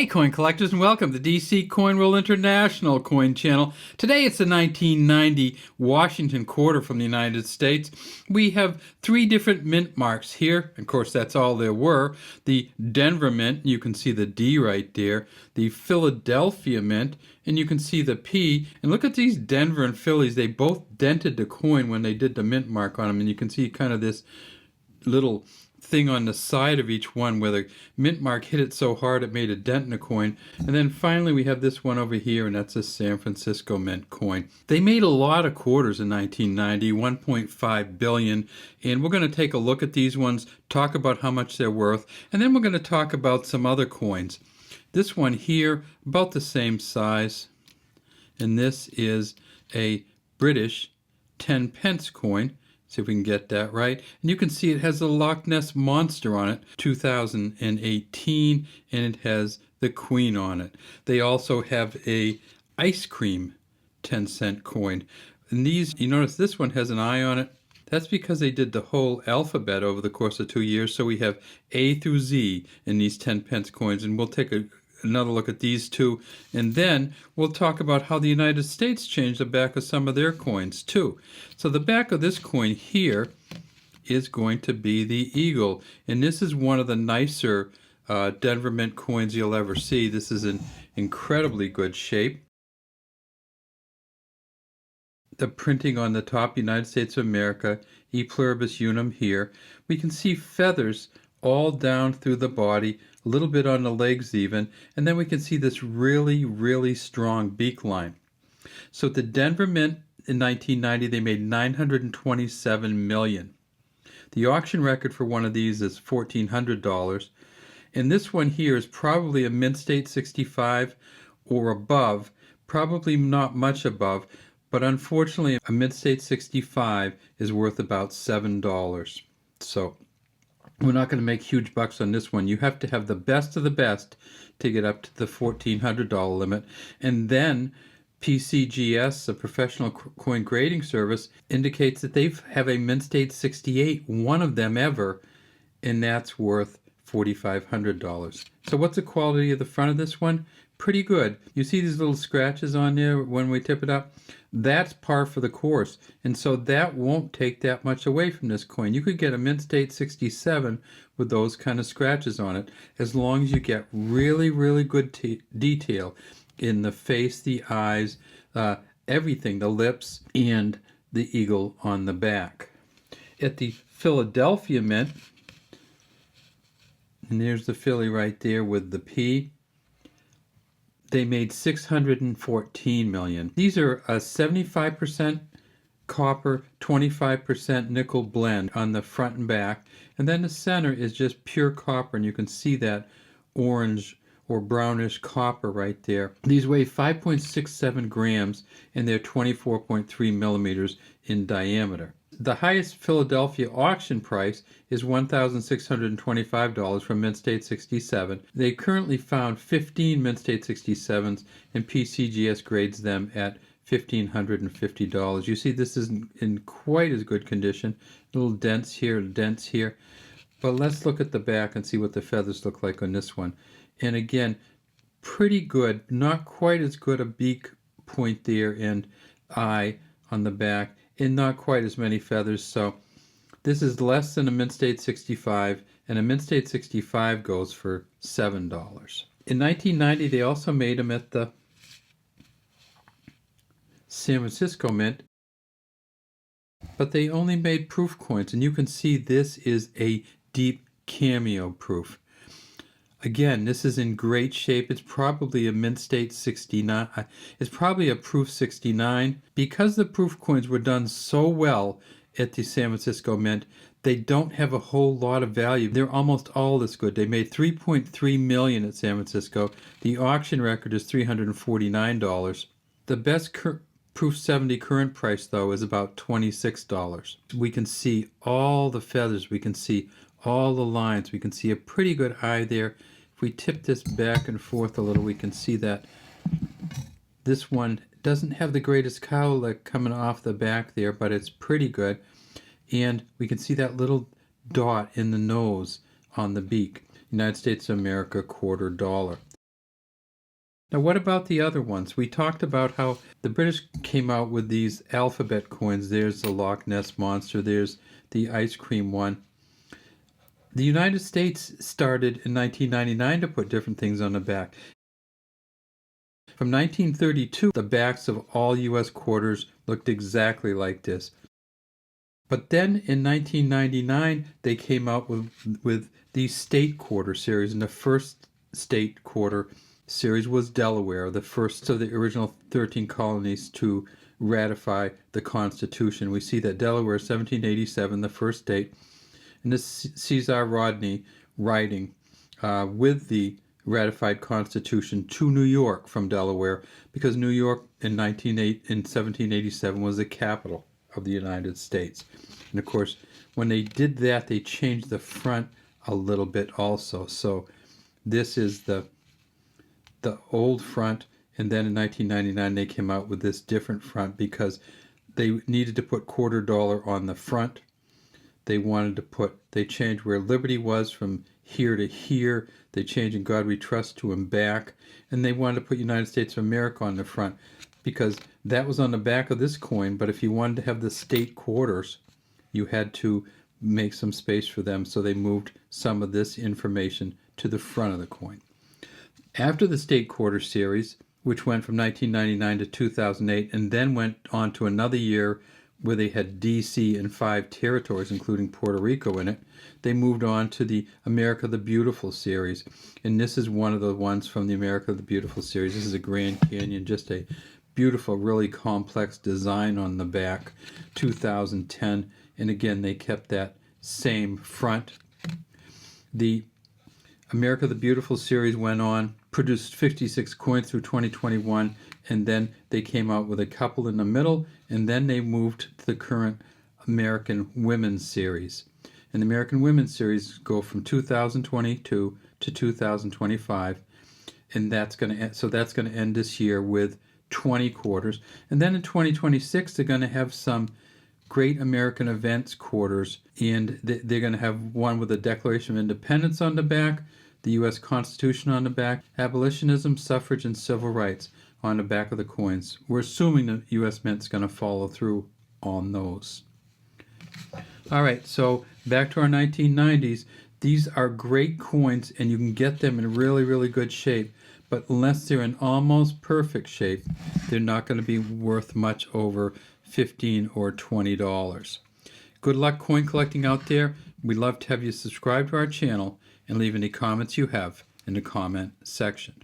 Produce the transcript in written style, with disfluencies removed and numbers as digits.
Hey coin collectors, and welcome to DC Coin World International Coin Channel. Today it's the 1990 Washington quarter from the United States. We have three different mint marks here. Of course, that's all there were. The Denver Mint, you can see the D right there. The Philadelphia Mint, and you can see the P. And look at these Denver and Phillies. They both dented the coin when they did the mint mark on them. And you can see kind of this little thing on the side of each one where the mint mark hit it so hard it made a dent in the coin. And then finally we have this one over here, and that's a San Francisco Mint coin. They made a lot of quarters in 1990, 1.5 billion, and we're going to take a look at these ones, talk about how much they're worth, and then we're going to talk about some other coins. This one here, about the same size, and this is a British 10 pence coin. See if we can get that right. And you can see it has a Loch Ness Monster on it, 2018, and it has the Queen on it. They also have a ice cream 10-cent coin. And these, you notice this one has an eye on it. That's because they did the whole alphabet over the course of 2 years. So we have A through Z in these 10 pence coins, and we'll take another look at these two, and then we'll talk about how the United States changed the back of some of their coins too. So the back of this coin here is going to be the eagle, and this is one of the nicer Denver Mint coins you'll ever see. This is in incredibly good shape. The printing on the top, United States of America, E pluribus unum here. We can see feathers all down through the body, a little bit on the legs even, and then we can see this really, really strong beak line. So at the Denver Mint in 1990, they made $927 million. The auction record for one of these is $1,400, and this one here is probably a Mint State 65 or above, probably not much above, but unfortunately a Mint State 65 is worth about $7. So we're not going to make huge bucks on this one. You have to have the best of the best to get up to the $1,400 limit. And then PCGS, a professional coin grading service, indicates that they have a Mint State 68, one of them ever, and that's worth $4,500. So what's the quality of the front of this one? Pretty good. You see these little scratches on there when we tip it up? That's par for the course, and so that won't take that much away from this coin. You could get a Mint State 67 with those kind of scratches on it, as long as you get really, really good detail in the face, the eyes, everything, the lips, and the eagle on the back. At the Philadelphia Mint, and there's the Philly right there with the P, they made $614 million. These are a 75% copper, 25% nickel blend on the front and back. And then the center is just pure copper, and you can see that orange or brownish copper right there. These weigh 5.67 grams, and they're 24.3 millimeters in diameter. The highest Philadelphia auction price is $1,625 from Mint State 67. They currently found 15 Mint State 67s, and PCGS grades them at $1,550. You see this isn't in quite as good condition. Little dents here, dents here. But let's look at the back and see what the feathers look like on this one. And again, pretty good. Not quite as good a beak point there and eye on the back, and not quite as many feathers. So this is less than a Mint State 65, and a Mint State 65 goes for $7. In 1990, they also made them at the San Francisco Mint, but they only made proof coins, and you can see this is a deep cameo proof. Again, this is in great shape. It's probably a Mint State 69. It's probably a proof 69. Because the proof coins were done so well at the San Francisco Mint, they don't have a whole lot of value. They're almost all this good. They made $3.3 million at San Francisco. The auction record is $349. The best proof 70 current price, though, is about $26. We can see all the feathers. We can see all the lines. We can see a pretty good eye there. If we tip this back and forth a little, we can see that this one doesn't have the greatest cowlick coming off the back there, but it's pretty good. And we can see that little dot in the nose on the beak. United States of America $0.25. Now, what about the other ones? We talked about how the British came out with these alphabet coins. There's the Loch Ness Monster, there's the ice cream one. The United States started in 1999 to put different things on the back. From 1932, the backs of all U.S. quarters looked exactly like this. But then in 1999, they came out with the state quarter series, and the first state quarter series was Delaware, the first of the original 13 colonies to ratify the Constitution. We see that Delaware, 1787, the first state, and this Caesar Rodney writing with the ratified Constitution to New York from Delaware, because New York in 1787 was the capital of the United States. And of course, when they did that, they changed the front a little bit also. So this is the old front, and then in 1999 they came out with this different front because they needed to put $quarter on the front. They changed where Liberty was from here to here. They changed In God We Trust to and back. And they wanted to put United States of America on the front because that was on the back of this coin. But if you wanted to have the state quarters, you had to make some space for them. So they moved some of this information to the front of the coin. After the state quarter series, which went from 1999 to 2008, and then went on to another year where they had D.C. and 5 territories, including Puerto Rico in it, they moved on to the America the Beautiful series. And this is one of the ones from the America the Beautiful series. This is a Grand Canyon, just a beautiful, really complex design on the back, 2010. And again, they kept that same front. The America the Beautiful series went on, produced 56 coins through 2021, and then they came out with a couple in the middle, and then they moved to the current American Women's series. And the American Women's series go from 2022 to 2025, and that's going to end this year with 20 quarters. And then in 2026, they're going to have some Great American Events quarters, and they're going to have one with the Declaration of Independence on the back, the U.S. Constitution on the back, abolitionism, suffrage, and civil rights on the back of the coins. We're assuming the U.S. Mint's going to follow through on those. All right, so back to our 1990s. These are great coins, and you can get them in really, really good shape. But unless they're in almost perfect shape, they're not going to be worth much over $15 or $20. Good luck coin collecting out there. We'd love to have you subscribe to our channel and leave any comments you have in the comment section.